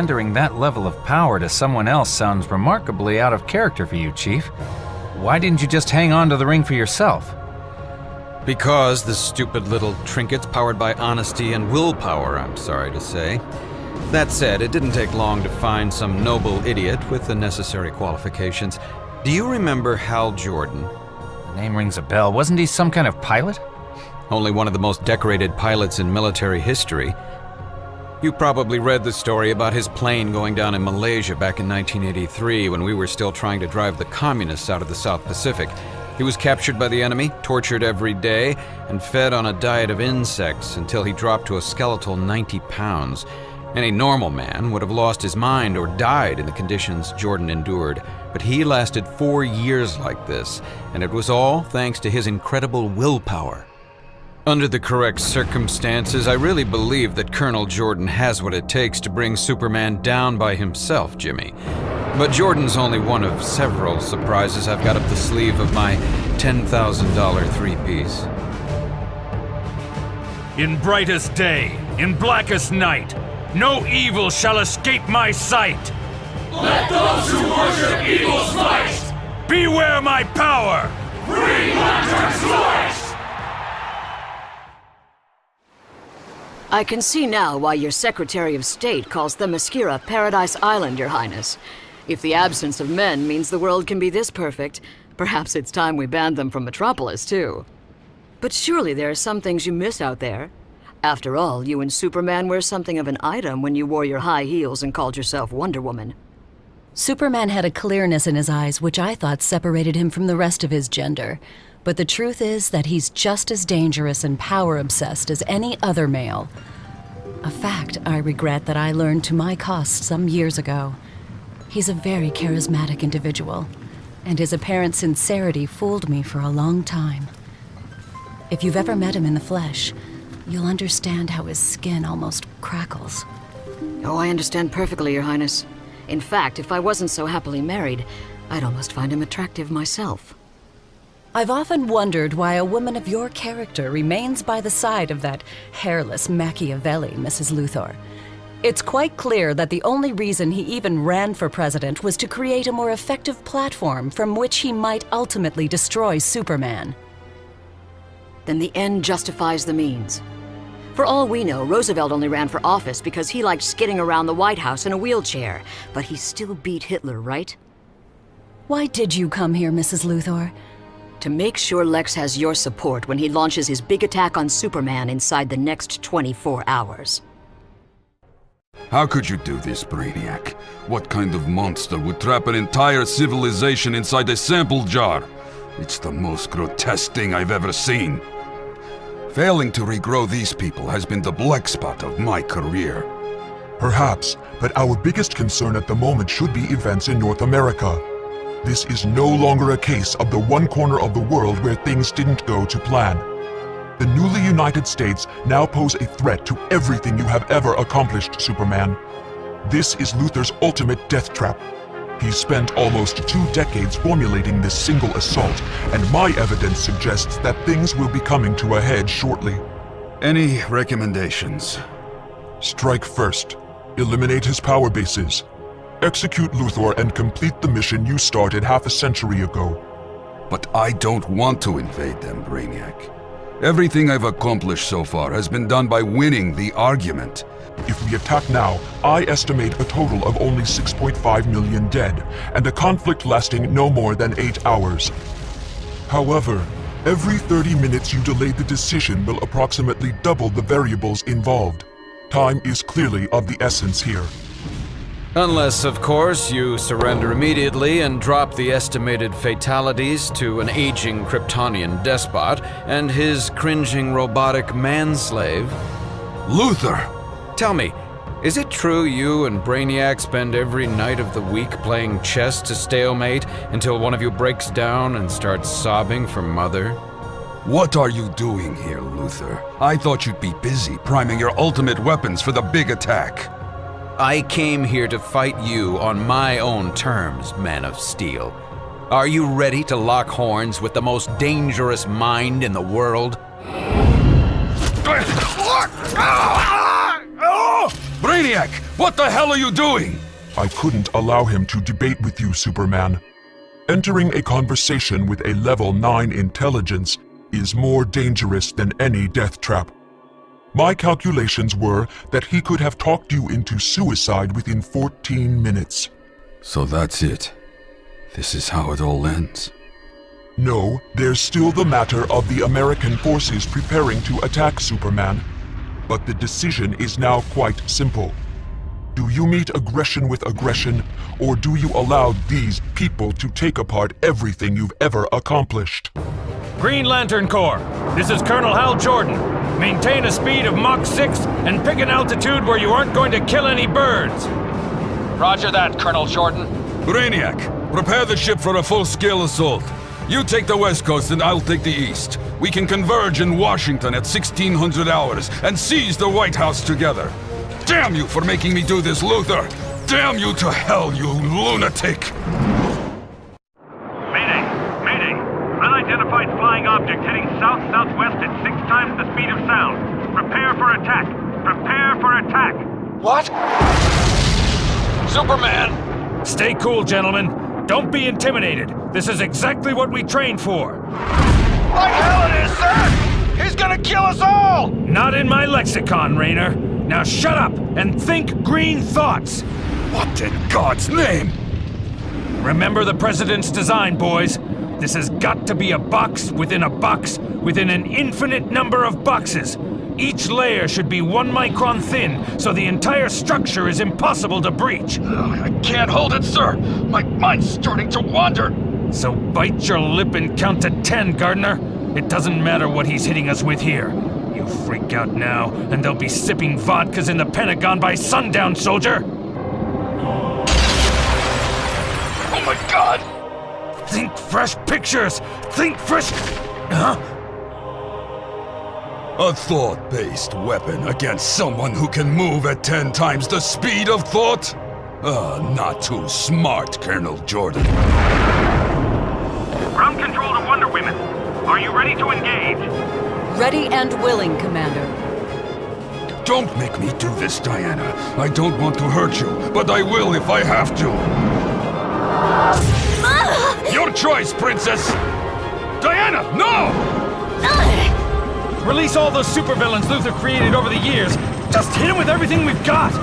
surrendering that level of power to someone else sounds remarkably out of character for you, Chief. Why didn't you just hang on to the ring for yourself? Because the stupid little trinket's powered by honesty and willpower, I'm sorry to say. That said, it didn't take long to find some noble idiot with the necessary qualifications. Do you remember Hal Jordan? The name rings a bell. Wasn't he some kind of pilot? Only one of the most decorated pilots in military history. You probably read the story about his plane going down in Malaysia back in 1983 when we were still trying to drive the communists out of the South Pacific. He was captured by the enemy, tortured every day, and fed on a diet of insects until he dropped to a skeletal 90 pounds. Any normal man would have lost his mind or died in the conditions Jordan endured, but he lasted 4 years like this, and it was all thanks to his incredible willpower. Under the correct circumstances, I really believe that Colonel Jordan has what it takes to bring Superman down by himself, Jimmy. But Jordan's only one of several surprises I've got up the sleeve of my $10,000 three-piece. In brightest day, in blackest night, no evil shall escape my sight. Let those who worship evil's fight! Beware my power! Green Lantern's light! I can see now why your Secretary of State calls Themyscira Paradise Island, Your Highness. If the absence of men means the world can be this perfect, perhaps it's time we banned them from Metropolis, too. But surely there are some things you miss out there. After all, you and Superman were something of an item when you wore your high heels and called yourself Wonder Woman. Superman had a clearness in his eyes which I thought separated him from the rest of his gender. But the truth is that he's just as dangerous and power-obsessed as any other male. A fact I regret that I learned to my cost some years ago. He's a very charismatic individual, and his apparent sincerity fooled me for a long time. If you've ever met him in the flesh, you'll understand how his skin almost crackles. Oh, I understand perfectly, Your Highness. In fact, if I wasn't so happily married, I'd almost find him attractive myself. I've often wondered why a woman of your character remains by the side of that hairless Machiavelli, Mrs. Luthor. It's quite clear that the only reason he even ran for president was to create a more effective platform from which he might ultimately destroy Superman. Then the end justifies the means. For all we know, Roosevelt only ran for office because he liked skidding around the White House in a wheelchair. But he still beat Hitler, right? Why did you come here, Mrs. Luthor? To make sure Lex has your support when he launches his big attack on Superman inside the next 24 hours. How could you do this, Brainiac? What kind of monster would trap an entire civilization inside a sample jar? It's the most grotesque thing I've ever seen. Failing to regrow these people has been the black spot of my career. Perhaps, but our biggest concern at the moment should be events in North America. This is no longer a case of the one corner of the world where things didn't go to plan. The newly United States now pose a threat to everything you have ever accomplished, Superman. This is Luthor's ultimate death trap. He's spent almost 2 decades formulating this single assault, and my evidence suggests that things will be coming to a head shortly. Any recommendations? Strike first. Eliminate his power bases. Execute Luthor and complete the mission you started half a century ago. But I don't want to invade them, Brainiac. Everything I've accomplished so far has been done by winning the argument. If we attack now, I estimate a total of only 6.5 million dead, and a conflict lasting no more than 8 hours. However, every 30 minutes you delay the decision will approximately double the variables involved. Time is clearly of the essence here. Unless, of course, you surrender immediately and drop the estimated fatalities to an aging Kryptonian despot and his cringing robotic manslave. Luthor! Tell me, is it true you and Brainiac spend every night of the week playing chess to stalemate until one of you breaks down and starts sobbing for Mother? What are you doing here, Luthor? I thought you'd be busy priming your ultimate weapons for the big attack. I came here to fight you on my own terms, Man of Steel. Are you ready to lock horns with the most dangerous mind in the world? Brainiac, what the hell are you doing? I couldn't allow him to debate with you, Superman. Entering a conversation with a level 9 intelligence is more dangerous than any death trap. My calculations were that he could have talked you into suicide within 14 minutes. So that's it. This is how it all ends. No, there's still the matter of the American forces preparing to attack Superman. But the decision is now quite simple. Do you meet aggression with aggression, or do you allow these people to take apart everything you've ever accomplished? Green Lantern Corps, this is Colonel Hal Jordan. Maintain a speed of Mach 6 and pick an altitude where you aren't going to kill any birds. Roger that, Colonel Jordan. Brainiac, prepare the ship for a full-scale assault. You take the west coast and I'll take the east. We can converge in Washington at 1600 hours and seize the White House together. Damn you for making me do this, Luthor! Damn you to hell, you lunatic! Mayday! Mayday! Unidentified flying object heading south-southwest at 6 times the speed of sound. Prepare for attack! Prepare for attack! What? Superman! Stay cool, gentlemen. Don't be intimidated. This is exactly what we trained for. Like hell it is, sir! He's gonna kill us all! Not in my lexicon, Raynor. Now shut up and think green thoughts. What in God's name? Remember the President's design, boys. This has got to be a box within an infinite number of boxes. Each layer should be 1 micron thin, so the entire structure is impossible to breach. I can't hold it, sir. My mind's starting to wander. So bite your lip and count to 10, Gardner. It doesn't matter what he's hitting us with here. You freak out now, and they'll be sipping vodkas in the Pentagon by sundown, soldier! Oh my God! Think fresh pictures! Think fresh... Huh? A thought-based weapon against someone who can move at 10 times the speed of thought? Not too smart, Colonel Jordan. Ground control to Wonder Women. Are you ready to engage? Ready and willing, Commander. Don't make me do this, Diana. I don't want to hurt you, but I will if I have to. Your choice, Princess! Diana, no! Release all those supervillains Luthor created over the years. Just hit him with everything we've got!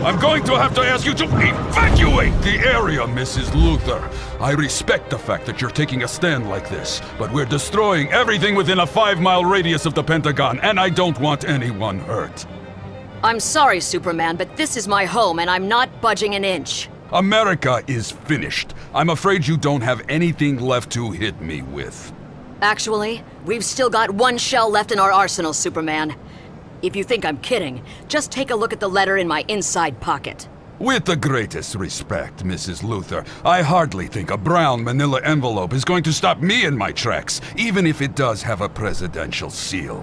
I'm going to have to ask you to evacuate the area, Mrs. Luthor. I respect the fact that you're taking a stand like this, but we're destroying everything within a 5-mile radius of the Pentagon, and I don't want anyone hurt. I'm sorry, Superman, but this is my home and I'm not budging an inch. America is finished. I'm afraid you don't have anything left to hit me with. Actually, we've still got 1 shell left in our arsenal, Superman. If you think I'm kidding, just take a look at the letter in my inside pocket. With the greatest respect, Mrs. Luthor, I hardly think a brown manila envelope is going to stop me in my tracks, even if it does have a presidential seal.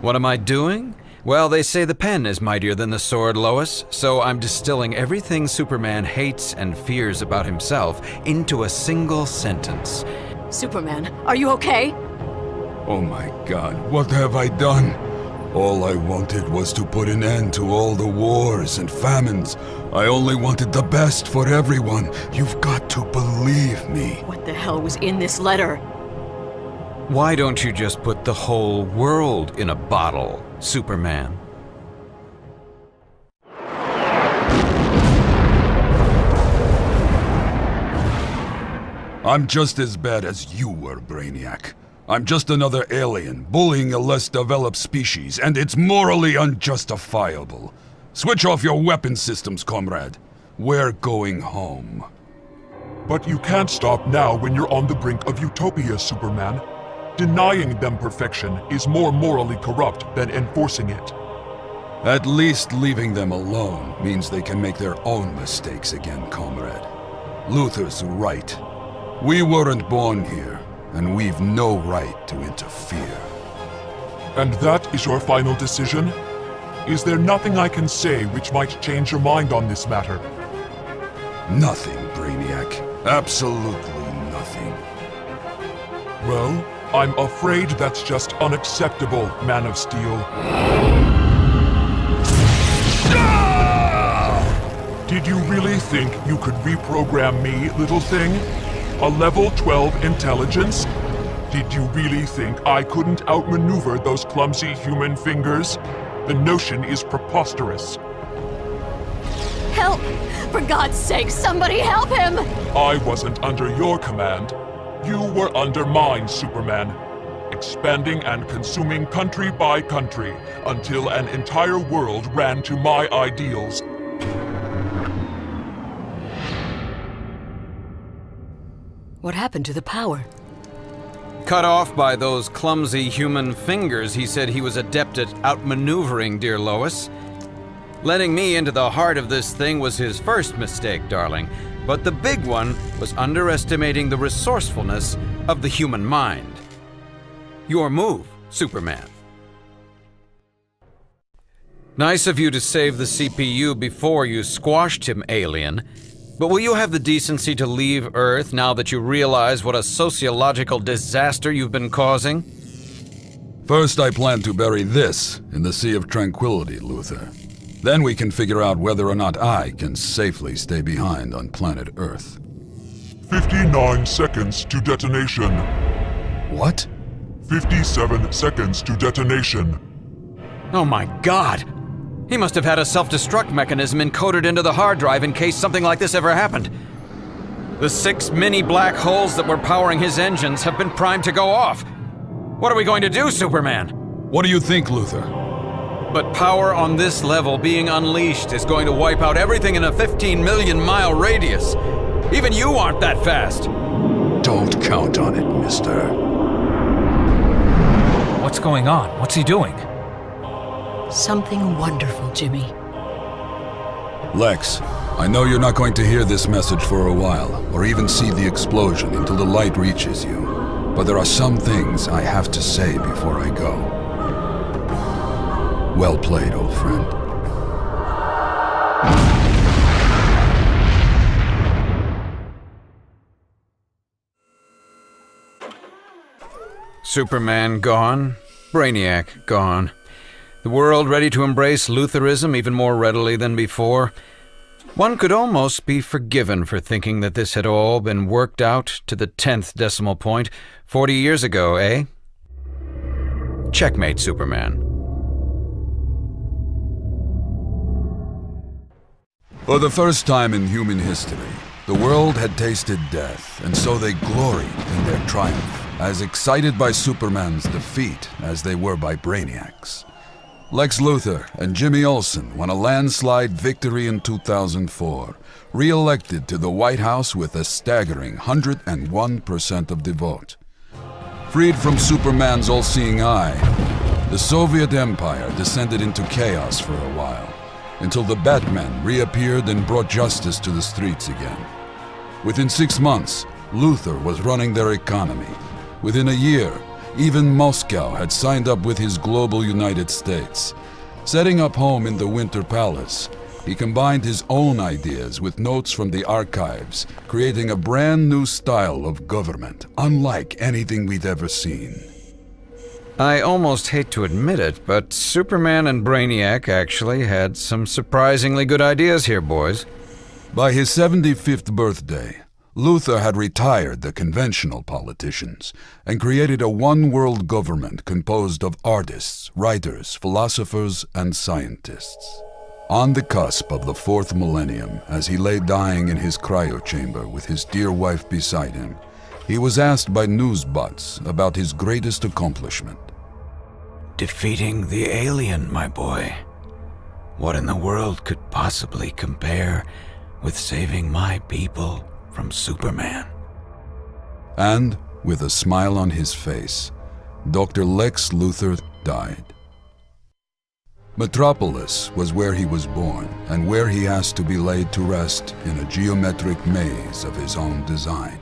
What am I doing? Well, they say the pen is mightier than the sword, Lois, so I'm distilling everything Superman hates and fears about himself into a single sentence. Superman, are you okay? Oh my God, what have I done? All I wanted was to put an end to all the wars and famines. I only wanted the best for everyone. You've got to believe me. What the hell was in this letter? Why don't you just put the whole world in a bottle, Superman? I'm just as bad as you were, Brainiac. I'm just another alien, bullying a less developed species, and it's morally unjustifiable. Switch off your weapon systems, comrade. We're going home. But you can't stop now when you're on the brink of utopia, Superman. Denying them perfection is more morally corrupt than enforcing it. At least leaving them alone means they can make their own mistakes again, comrade. Luthor's right. We weren't born here, and we've no right to interfere. And that is your final decision? Is there nothing I can say which might change your mind on this matter? Nothing, Brainiac. Absolutely nothing. Well, I'm afraid that's just unacceptable, Man of Steel. Did you really think you could reprogram me, little thing? A level 12 intelligence? Did you really think I couldn't outmaneuver those clumsy human fingers? The notion is preposterous. Help! For God's sake, somebody help him! I wasn't under your command. You were under mine, Superman. Expanding and consuming country by country until an entire world ran to my ideals. What happened to the power? Cut off by those clumsy human fingers, he said he was adept at outmaneuvering, dear Lois. Letting me into the heart of this thing was his first mistake, darling. But the big one was underestimating the resourcefulness of the human mind. Your move, Superman. Nice of you to save the CPU before you squashed him, alien. But will you have the decency to leave Earth now that you realize what a sociological disaster you've been causing? First, I plan to bury this in the Sea of Tranquility, Luther. Then we can figure out whether or not I can safely stay behind on planet Earth. 59 seconds to detonation. What? 57 seconds to detonation. Oh my God! He must have had a self-destruct mechanism encoded into the hard drive in case something like this ever happened. The 6 mini black holes that were powering his engines have been primed to go off. What are we going to do, Superman? What do you think, Luther? But power on this level being unleashed is going to wipe out everything in a 15 million mile radius. Even you aren't that fast. Don't count on it, mister. What's going on? What's he doing? Something wonderful, Jimmy. Lex, I know you're not going to hear this message for a while, or even see the explosion until the light reaches you. But there are some things I have to say before I go. Well played, old friend. Superman gone, Brainiac gone. The world ready to embrace Lutheranism even more readily than before. One could almost be forgiven for thinking that this had all been worked out to the 10th decimal point 40 years ago, eh? Checkmate, Superman. For the first time in human history, the world had tasted death, and so they gloried in their triumph, as excited by Superman's defeat as they were by Brainiac's. Lex Luthor and Jimmy Olsen won a landslide victory in 2004, re-elected to the White House with a staggering 101% of the vote. Freed from Superman's all-seeing eye, the Soviet Empire descended into chaos for a while, until the Batmen reappeared and brought justice to the streets again. Within 6 months, Luthor was running their economy. Within a year, even Moscow had signed up with his global United States. Setting up home in the Winter Palace, he combined his own ideas with notes from the archives, creating a brand new style of government, unlike anything we'd ever seen. I almost hate to admit it, but Superman and Brainiac actually had some surprisingly good ideas here, boys. By his 75th birthday, Luthor had retired the conventional politicians and created a one-world government composed of artists, writers, philosophers, and scientists. On the cusp of the 4th millennium, as he lay dying in his cryo chamber with his dear wife beside him, he was asked by newsbots about his greatest accomplishment. Defeating the alien, my boy. What in the world could possibly compare with saving my people from Superman? And, with a smile on his face, Dr. Lex Luthor died. Metropolis was where he was born, and where he asked to be laid to rest in a geometric maze of his own design.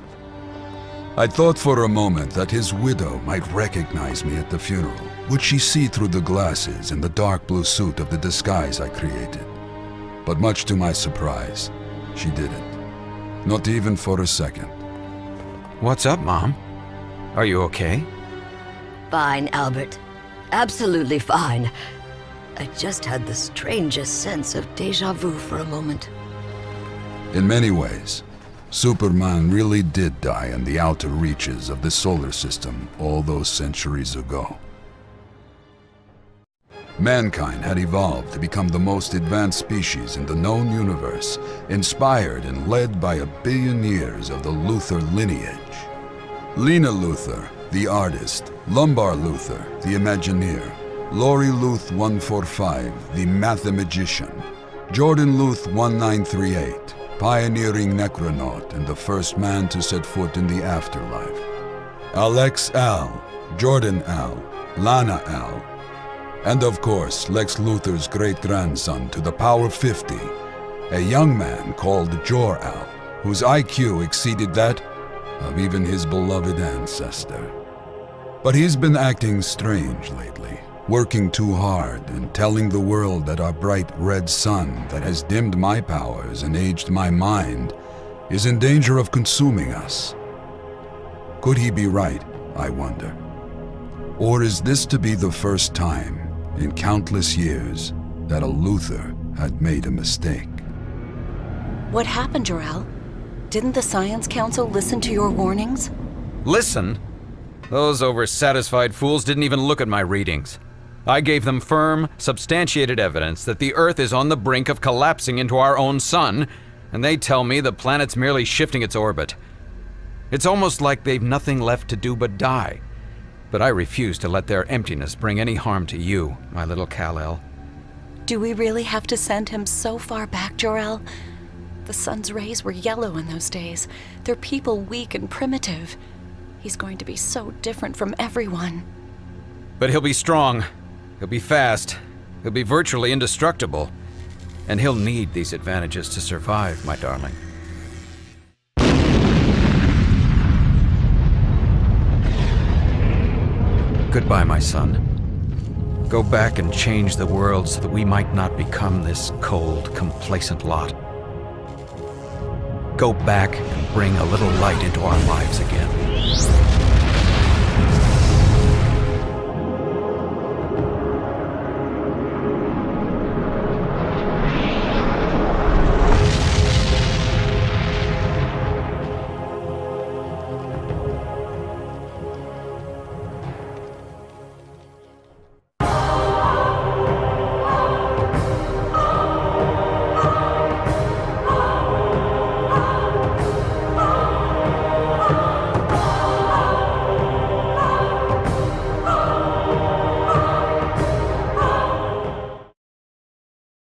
I thought for a moment that his widow might recognize me at the funeral. Would she see through the glasses in the dark blue suit of the disguise I created? But much to my surprise, she didn't. Not even for a second. What's up, Mom? Are you okay? Fine, Albert. Absolutely fine. I just had the strangest sense of déjà vu for a moment. In many ways, Superman really did die in the outer reaches of the solar system all those centuries ago. Mankind had evolved to become the most advanced species in the known universe, inspired and led by 1 billion years of the Luthor lineage. Lena Luthor, the artist, Lumbar Luthor, the Imagineer, Lori Luth 145, the Mathemagician, Jordan Luth 1938, pioneering necronaut and the first man to set foot in the afterlife, Alex Al, Jordan Al, Lana Al, and of course Lex Luthor's great-grandson to the power 50, a young man called Jor-Al, whose IQ exceeded that of even his beloved ancestor. But he's been acting strange lately, working too hard and telling the world that our bright red sun that has dimmed my powers and aged my mind is in danger of consuming us. Could he be right, I wonder? Or is this to be the first time in countless years that a Luthor had made a mistake? What happened, Jor-El? Didn't the Science Council listen to your warnings? Listen? Those oversatisfied fools didn't even look at my readings. I gave them firm, substantiated evidence that the Earth is on the brink of collapsing into our own sun, and they tell me the planet's merely shifting its orbit. It's almost like they've nothing left to do but die. But I refuse to let their emptiness bring any harm to you, my little Kal-El. Do we really have to send him so far back, Jor-El? The sun's rays were yellow in those days. Their people weak and primitive. He's going to be so different from everyone. But he'll be strong. He'll be fast. He'll be virtually indestructible. And he'll need these advantages to survive, my darling. Goodbye, my son. Go back and change the world so that we might not become this cold, complacent lot. Go back and bring a little light into our lives again.